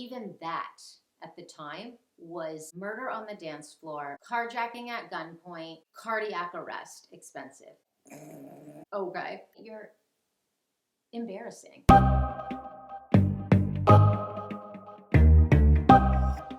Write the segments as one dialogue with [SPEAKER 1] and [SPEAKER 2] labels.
[SPEAKER 1] even that at the time was murder on the dance floor, carjacking at gunpoint, cardiac arrest, expensive. Okay, you're embarrassing.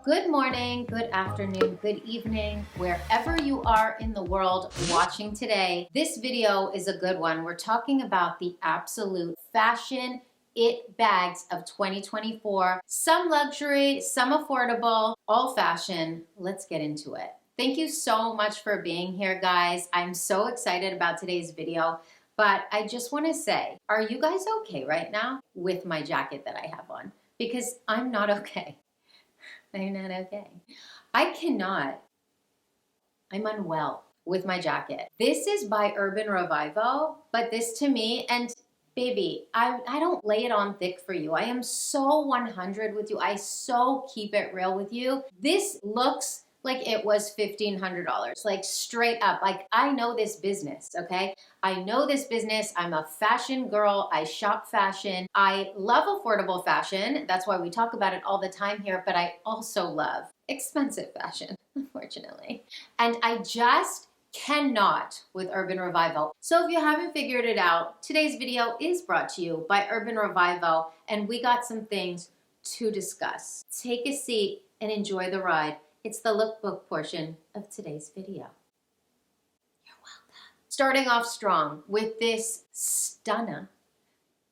[SPEAKER 1] Good morning, good afternoon, good evening, wherever you are in the world watching today. This video is a good one. We're talking about the absolute fashion it bags of 2024. Some luxury, some affordable, all fashion. Let's get into it. Thank you so much for being here, guys. I'm so excited about today's video, but I just want to say, are you guys okay right now with my jacket that I have on? Because I'm not okay. I'm not okay. I cannot. I'm unwell with my jacket. This is by Urban Revival, but this to me, and baby, I don't lay it on thick for you. I am so 100 with you. I so keep it real with you. This looks like it was $1,500, like straight up. Like, I know this business, okay? I know this business. I'm a fashion girl. I shop fashion. I love affordable fashion. That's why we talk about it all the time here, but I also love expensive fashion, unfortunately. And I just cannot with Urban Revival. So if you haven't figured it out, today's video is brought to you by Urban Revival, and we got some things to discuss. Take a seat and enjoy the ride. It's the lookbook portion of today's video. You're welcome. Starting off strong with this stunner.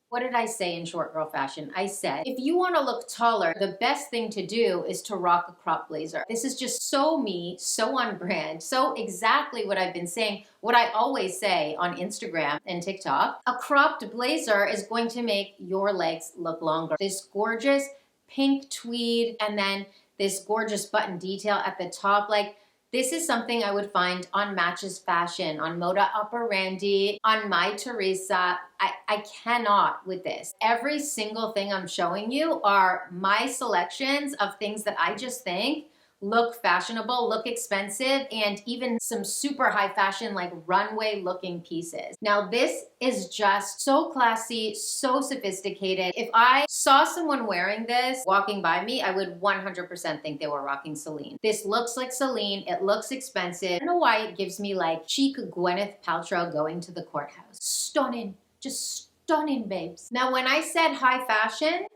[SPEAKER 1] What did I say in short girl fashion? I said, if you want to look taller, the best thing to do is to rock a crop blazer. This is just so me, so on brand, so exactly what I've been saying, what I always say on Instagram and TikTok. A cropped blazer is going to make your legs look longer. This gorgeous pink tweed and then this gorgeous button detail at the top, like this is something I would find on Matches Fashion, on Moda Operandi, on My Teresa. I cannot with this. Every single thing I'm showing you are my selections of things that I just think look fashionable, look expensive, and even some super high fashion like runway looking pieces. Now this is just so classy, so sophisticated. If I saw someone wearing this walking by me, I would 100% think they were rocking Celine. This looks like Celine, it looks expensive. I don't know why it gives me like chic Gwyneth Paltrow going to the courthouse. Stunning, just stunning, babes. Now when I said high fashion,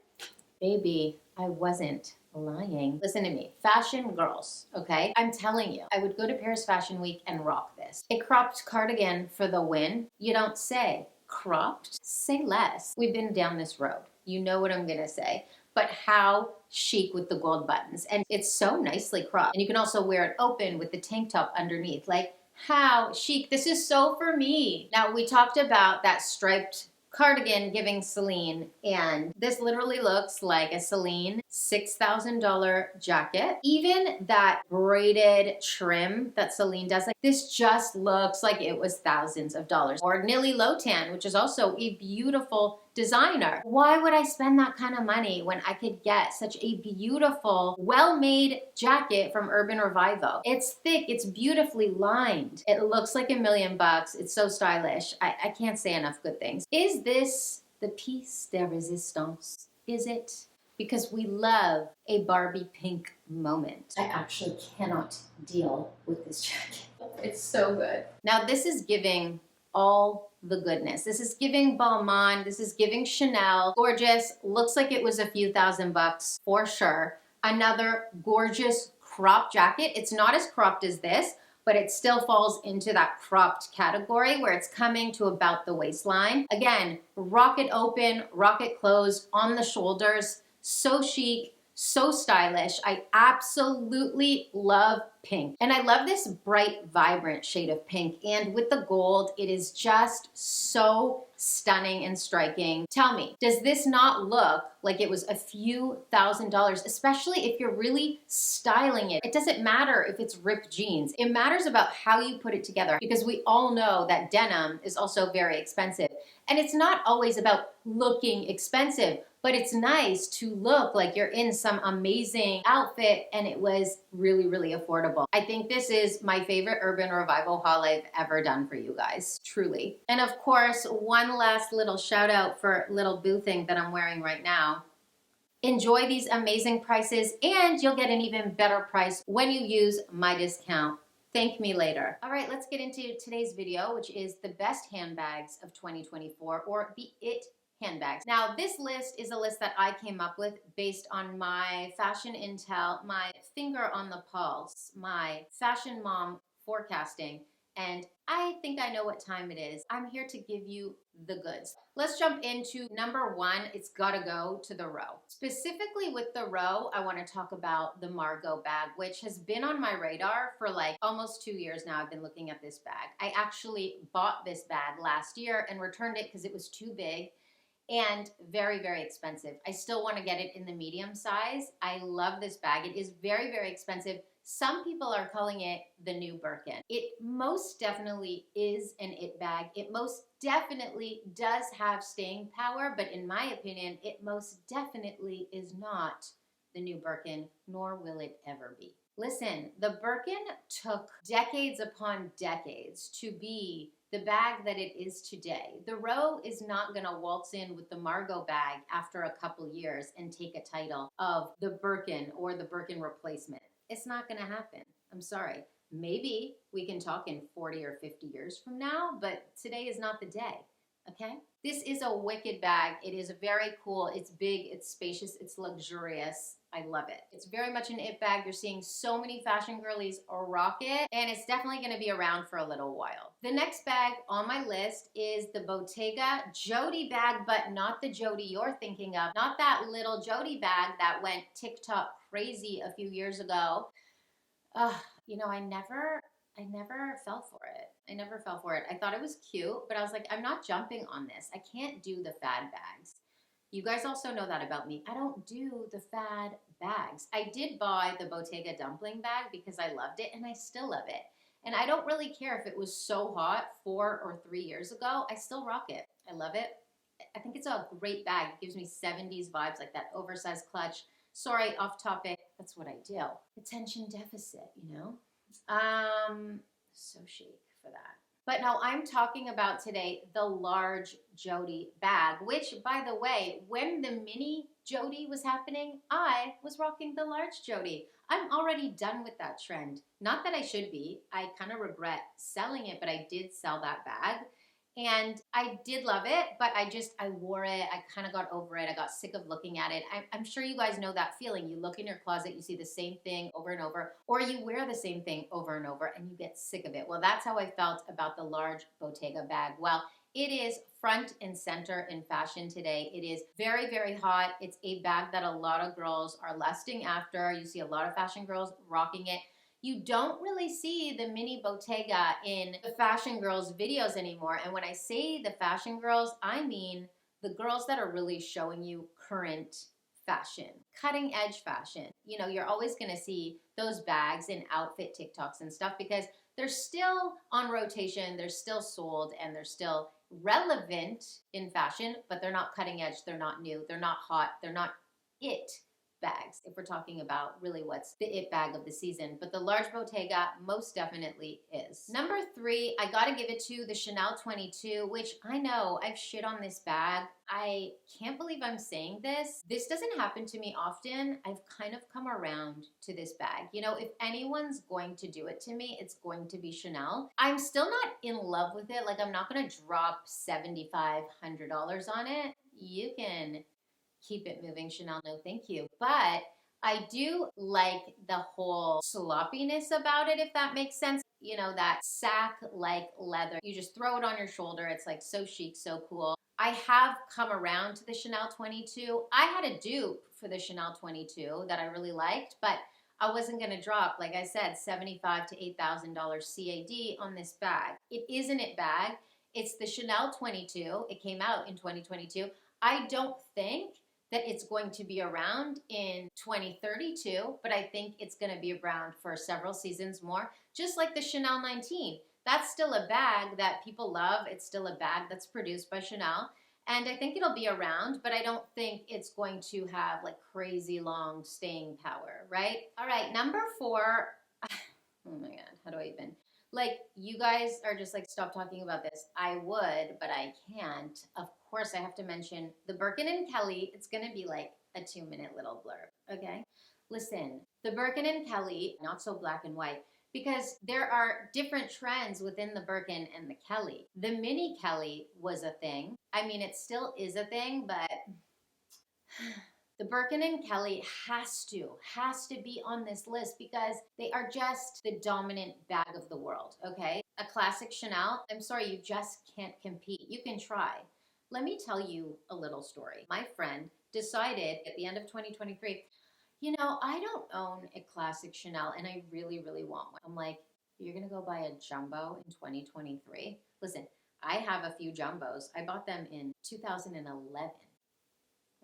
[SPEAKER 1] baby, I wasn't lying. Listen to me, fashion girls, okay? I'm telling you, I would go to Paris Fashion Week and rock this. A cropped cardigan for the win. You don't say cropped, say less. We've been down this road. You know what I'm gonna say. But how chic with the gold buttons. And it's so nicely cropped. And you can also wear it open with the tank top underneath. Like, how chic. This is so for me. Now, we talked about that striped cardigan giving Celine, and this literally looks like a Celine $6,000 jacket. Even that braided trim that Celine does, like this just looks like it was thousands of dollars. Or Nilly Lotan, which is also a beautiful designer. Why would I spend that kind of money when I could get such a beautiful, well-made jacket from Urban Revival? It's thick, it's beautifully lined. It looks like $1,000,000. It's so stylish. I can't say enough good things. Is this the piece de resistance? Is it? Because we love a Barbie pink moment. I actually cannot deal with this jacket. It's so good. Now this is giving all the goodness. This is giving Balmain. This is giving Chanel. Gorgeous. Looks like it was a few $1,000 for sure. Another gorgeous crop jacket. It's not as cropped as this, but it still falls into that cropped category where it's coming to about the waistline. Again, rocket open, rocket closed, on the shoulders. So chic, so stylish. I absolutely love pink. And I love this bright, vibrant shade of pink. And with the gold, it is just so stunning and striking. Tell me, does this not look like it was a few $1,000s, especially if you're really styling it? It doesn't matter if it's ripped jeans. It matters about how you put it together, because we all know that denim is also very expensive. And it's not always about looking expensive, but it's nice to look like you're in some amazing outfit and it was really, really affordable. I think this is my favorite Urban Revival haul I've ever done for you guys, truly. And of course, one last little shout out for little boo thing that I'm wearing right now. Enjoy these amazing prices, and you'll get an even better price when you use my discount. Thank me later. All right, let's get into today's video, which is the best handbags of 2024, or the IT handbags. Now, this list is a list that I came up with based on my fashion intel, my finger on the pulse, my fashion mom forecasting, and I think I know what time it is. I'm here to give you the goods. Let's jump into number one. It's gotta go to the Row. Specifically with the Row, I wanna talk about the Margot bag, which has been on my radar for like almost 2 years now. I've been looking at this bag. I actually bought this bag last year and returned it because it was too big and very, very expensive. I still want to get it in the medium size. I love this bag. It is very, very expensive. Some people are calling it the new Birkin. It most definitely is an it bag. It most definitely does have staying power, but in my opinion, it most definitely is not the new Birkin, nor will it ever be. Listen, the Birkin took decades upon decades to be the bag that it is today. The Row is not gonna waltz in with the Margot bag after a couple years and take a title of the Birkin or the Birkin replacement. It's not gonna happen. I'm sorry. Maybe we can talk in 40 or 50 years from now, but today is not the day, okay? This is a wicked bag. It is very cool. It's big, it's spacious, it's luxurious. I love it. It's very much an it bag. You're seeing so many fashion girlies rock it, and it's definitely gonna be around for a little while. The next bag on my list is the Bottega Jodie bag, but not the Jodie you're thinking of. Not that little Jodie bag that went TikTok crazy a few years ago. You know, I never fell for it. I never fell for it. I thought it was cute, but I was like, I'm not jumping on this. I can't do the fad bags. You guys also know that about me. I don't do the fad bags. I did buy the Bottega dumpling bag because I loved it, and I still love it. And I don't really care if it was so hot 4 or 3 years ago. I still rock it. I love it. I think it's a great bag. It gives me 70s vibes, like that oversized clutch. Sorry, off topic. That's what I do. Attention deficit, you know? So chic for that. But no, I'm talking about today the large Jodie bag, which, by the way, when the mini Jodie was happening, I was rocking the large Jodie. I'm already done with that trend. Not that I should be. I kind of regret selling it, but I did sell that bag. And I did love it, but I wore it. I kind of got over it. I got sick of looking at it. I'm sure you guys know that feeling. You look in your closet, you see the same thing over and over, or you wear the same thing over and over and you get sick of it. Well, that's how I felt about the large Bottega bag. Well, it is front and center in fashion today. It is very, very hot. It's a bag that a lot of girls are lusting after. You see a lot of fashion girls rocking it. You don't really see the mini Bottega in the fashion girls videos anymore. And when I say the fashion girls, I mean the girls that are really showing you current fashion, cutting edge fashion. You know, you're always gonna see those bags in outfit TikToks and stuff because they're still on rotation, they're still sold, and they're still relevant in fashion, but they're not cutting edge, they're not new, they're not hot, they're not it bags, if we're talking about really what's the it bag of the season. But the large Bottega most definitely is. Number 3, I gotta give it to the Chanel 22, which I know I've shit on this bag. I can't believe I'm saying this. This doesn't happen to me often. I've kind of come around to this bag. You know, if anyone's going to do it to me, it's going to be Chanel. I'm still not in love with it. Like, I'm not gonna drop $7,500 on it. You can keep it moving, Chanel, no thank you. But I do like the whole sloppiness about it, if that makes sense. You know, that sack-like leather. You just throw it on your shoulder. It's like so chic, so cool. I have come around to the Chanel 22. I had a dupe for the Chanel 22 that I really liked, but I wasn't gonna drop, like I said, $7,500 to $8,000 CAD on this bag. It is an it bag. It's the Chanel 22. It came out in 2022. I don't think that it's going to be around in 2032, but I think it's going to be around for several seasons more, just like the Chanel 19. That's still a bag that people love. It's still a bag that's produced by Chanel, and I think it'll be around, but I don't think it's going to have like crazy long staying power, right? All right, number 4. Oh my God, how do I even? Like, you guys are just like, stop talking about this. I would, but I can't. Of course, I have to mention the Birkin and Kelly. It's going to be like a 2-minute little blurb, okay? Listen, the Birkin and Kelly, not so black and white, because there are different trends within the Birkin and the Kelly. The mini Kelly was a thing. I mean, it still is a thing, but the Birkin and Kelly has to be on this list because they are just the dominant bag of the world, okay? A classic Chanel, I'm sorry, you just can't compete. You can try. Let me tell you a little story. My friend decided at the end of 2023, you know, I don't own a classic Chanel and I really, really want one. I'm like, you're gonna go buy a jumbo in 2023? Listen, I have a few jumbos. I bought them in 2011.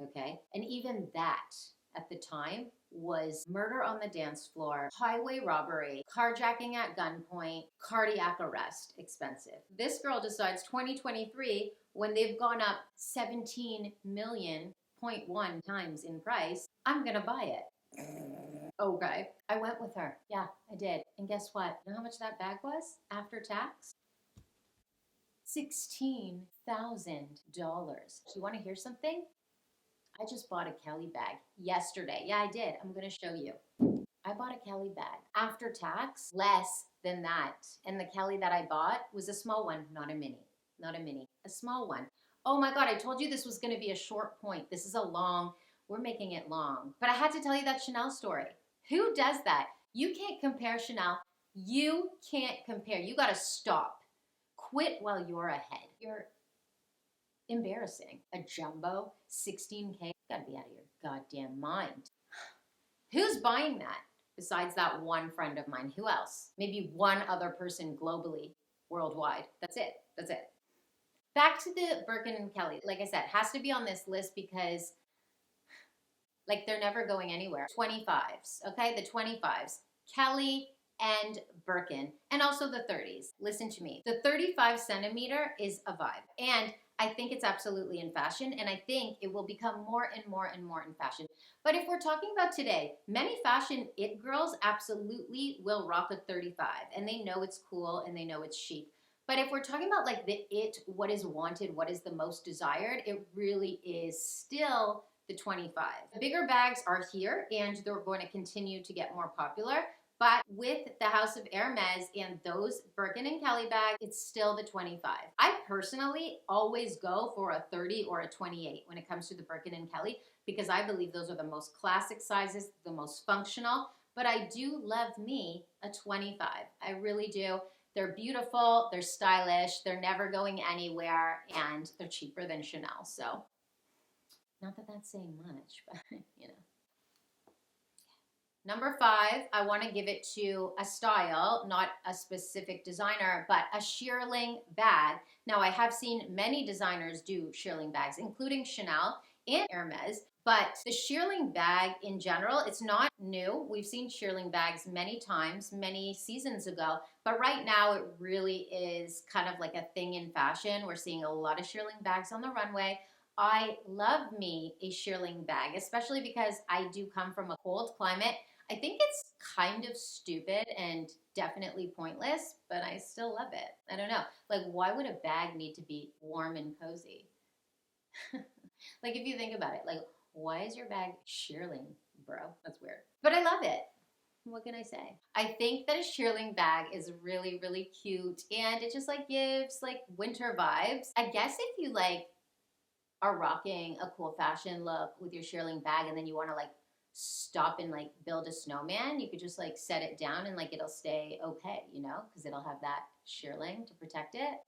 [SPEAKER 1] Okay. And even that at the time was murder on the dance floor, highway robbery, carjacking at gunpoint, cardiac arrest, expensive. This girl decides 2023, when they've gone up 17 million, 0.1 times in price, I'm gonna buy it. Okay. I went with her. Yeah, I did. And guess what? You know how much that bag was after tax? $16,000. You want to hear something? I just bought a Kelly bag yesterday. Yeah, I did. I'm going to show you. I bought a Kelly bag. After tax, less than that. And the Kelly that I bought was a small one, not a mini. Not a mini, a small one. Oh my God, I told you this was going to be a short point. This is a long, we're making it long. But I had to tell you that Chanel story. Who does that? You can't compare Chanel. You can't compare. You got to stop. Quit while you're ahead. You're embarrassing. A jumbo, 16K. You gotta be out of your goddamn mind. Who's buying that besides that one friend of mine? Who else? Maybe one other person globally, worldwide. That's it. That's it. Back to the Birkin and Kelly. Like I said, has to be on this list because like they're never going anywhere. 25s, okay? The 25s. Kelly and Birkin, and also the 30s. Listen to me. The 35 centimeter is a vibe. And I think it's absolutely in fashion, and I think it will become more and more and more in fashion. But if we're talking about today, many fashion it girls absolutely will rock a 35, and they know it's cool and they know it's chic. But if we're talking about like the it, what is wanted, what is the most desired, it really is still the 25. The bigger bags are here, and they're going to continue to get more popular. But with the House of Hermes and those Birkin and Kelly bags, it's still the 25. I personally always go for a 30 or a 28 when it comes to the Birkin and Kelly because I believe those are the most classic sizes, the most functional. But I do love me a 25. I really do. They're beautiful, they're stylish, they're never going anywhere, and they're cheaper than Chanel. So, not that that's saying much, but you know. Number 5, I want to give it to a style, not a specific designer, but a shearling bag. Now, I have seen many designers do shearling bags, including Chanel and Hermes, but the shearling bag in general, it's not new. We've seen shearling bags many times, many seasons ago, but right now it really is kind of like a thing in fashion. We're seeing a lot of shearling bags on the runway. I love me a shearling bag, especially because I do come from a cold climate. I think it's kind of stupid and definitely pointless, but I still love it. I don't know. Like, why would a bag need to be warm and cozy? Like, if you think about it, like, why is your bag shearling, bro? That's weird. But I love it. What can I say? I think that a shearling bag is really, really cute, and it just like gives like winter vibes. I guess if you like are rocking a cool fashion look with your shearling bag and then you want to like stop and like build a snowman, you could just like set it down and like it'll stay okay, you know, because it'll have that shearling to protect it.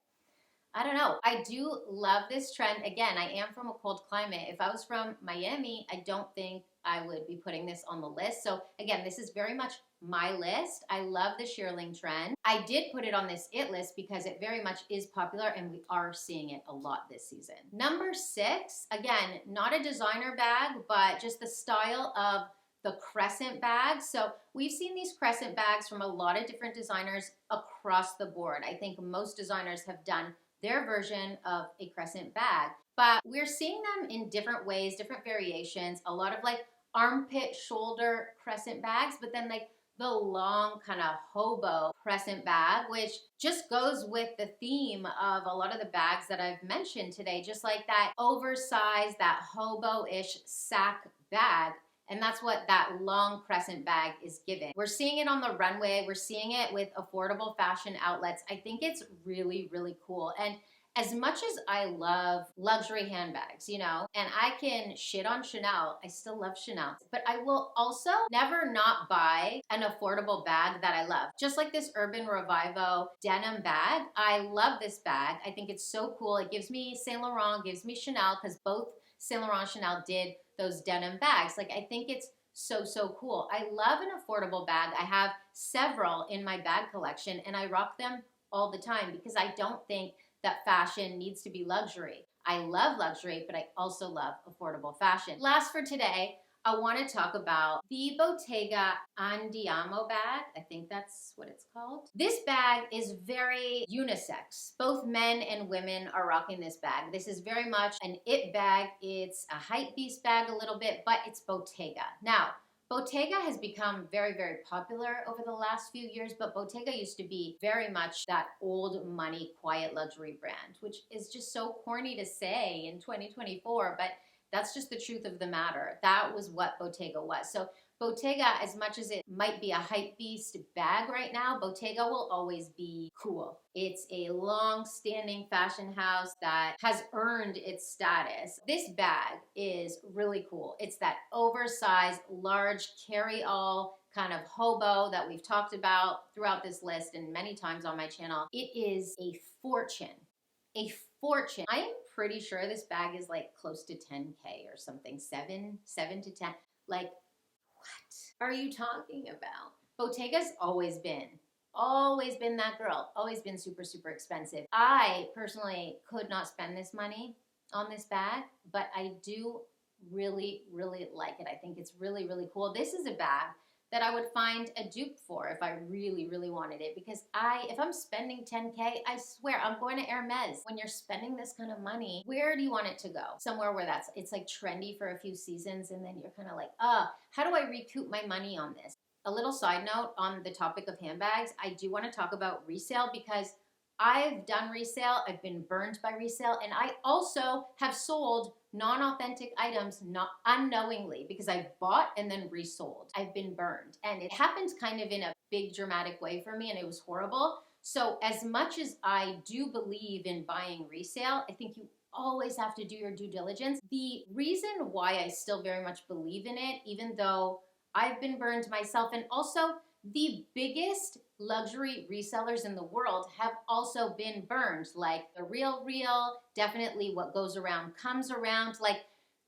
[SPEAKER 1] I don't know. I do love this trend. Again, I am from a cold climate. If I was from Miami, I don't think I would be putting this on the list. So again, this is very much my list. I love the shearling trend. I did put it on this it list because it very much is popular and we are seeing it a lot this season. Number 6, again, not a designer bag, but just the style of the crescent bag. So we've seen these crescent bags from a lot of different designers across the board. I think most designers have done their version of a crescent bag, but we're seeing them in different ways, different variations, a lot of like armpit shoulder crescent bags, but then like the long kind of hobo crescent bag, which just goes with the theme of a lot of the bags that I've mentioned today, just like that oversized, that hobo-ish sack bag. And that's what that long crescent bag is giving. We're seeing it on the runway. We're seeing it with affordable fashion outlets. I think it's really, really cool. And as much as I love luxury handbags, you know, and I can shit on Chanel, I still love Chanel, but I will also never not buy an affordable bag that I love. Just like this Urban Revivo denim bag. I love this bag. I think it's so cool. It gives me Saint Laurent, gives me Chanel, because both Saint Laurent and Chanel did those denim bags. Like, I think it's so, so cool. I love an affordable bag. I have several in my bag collection and I rock them all the time because I don't think that fashion needs to be luxury. I love luxury, but I also love affordable fashion. Last for today, I want to talk about the Bottega Andiamo bag. I think that's what it's called. This bag is very unisex. Both men and women are rocking this bag. This is very much an it bag. It's a hype beast bag a little bit, but it's Bottega. Now, Bottega has become very, very popular over the last few years, but Bottega used to be very much that old money, quiet luxury brand, which is just so corny to say in 2024, but that's just the truth of the matter. That was what Bottega was. So Bottega, as much as it might be a hype beast bag right now, Bottega will always be cool. It's a long-standing fashion house that has earned its status. This bag is really cool. It's that oversized, large, carry-all kind of hobo that we've talked about throughout this list and many times on my channel. It is a fortune. A fortune. I am pretty sure this bag is like close to 10K or something, 7 to 10. Like, what are you talking about? Bottega's always been that girl, always been super, super expensive. I personally could not spend this money on this bag, but I do really, really like it. I think it's really, really cool. This is a bag that I would find a dupe for if I really, really wanted it, because if I'm spending 10K, I swear I'm going to Hermes. When you're spending this kind of money, where do you want it to go? Somewhere where it's like trendy for a few seasons and then you're kind of like, how do I recoup my money on this? A little side note on the topic of handbags, I do want to talk about resale because I've done resale, I've been burned by resale, and I also have sold non-authentic items not unknowingly because I bought and then resold. I've been burned, and it happened kind of in a big dramatic way for me, and it was horrible. So as much as I do believe in buying resale, I think you always have to do your due diligence. The reason why I still very much believe in it, even though I've been burned myself, and also the biggest luxury resellers in the world have also been burned, like The Real, definitely What Goes Around Comes Around. Like,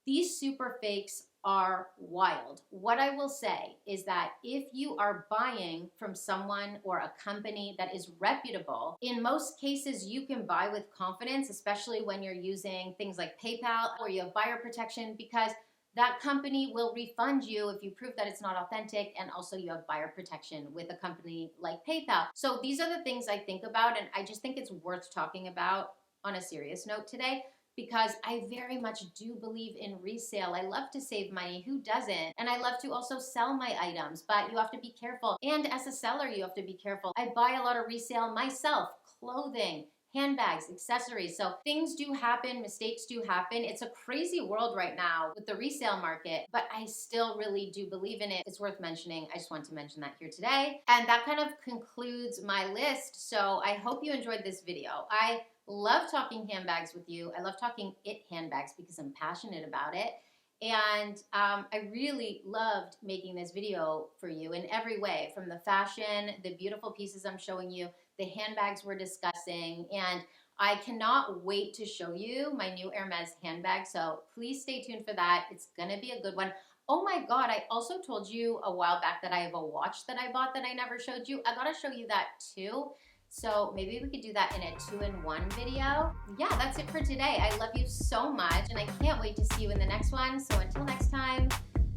[SPEAKER 1] these super fakes are wild. What I will say is that if you are buying from someone or a company that is reputable, in most cases you can buy with confidence, especially when you're using things like PayPal or you have buyer protection, because that company will refund you if you prove that it's not authentic, and also you have buyer protection with a company like PayPal. So these are the things I think about, and I just think it's worth talking about on a serious note today because I very much do believe in resale. I love to save money. Who doesn't? And I love to also sell my items, but you have to be careful. And as a seller, you have to be careful. I buy a lot of resale myself, clothing, handbags, accessories. So things do happen, mistakes do happen. It's a crazy world right now with the resale market, but I still really do believe in it. It's worth mentioning. I just wanted to mention that here today. And that kind of concludes my list. So I hope you enjoyed this video. I love talking handbags with you. I love talking it handbags because I'm passionate about it. And I really loved making this video for you in every way, from the fashion, the beautiful pieces I'm showing you, the handbags we're discussing, and I cannot wait to show you my new Hermes handbag, so please stay tuned for that. It's gonna be a good one. Oh my God, I also told you a while back that I have a watch that I bought that I never showed you. I gotta show you that too. So maybe we could do that in a 2-in-1 video. Yeah, that's it for today. I love you so much, and I can't wait to see you in the next one. So until next time,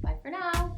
[SPEAKER 1] bye for now.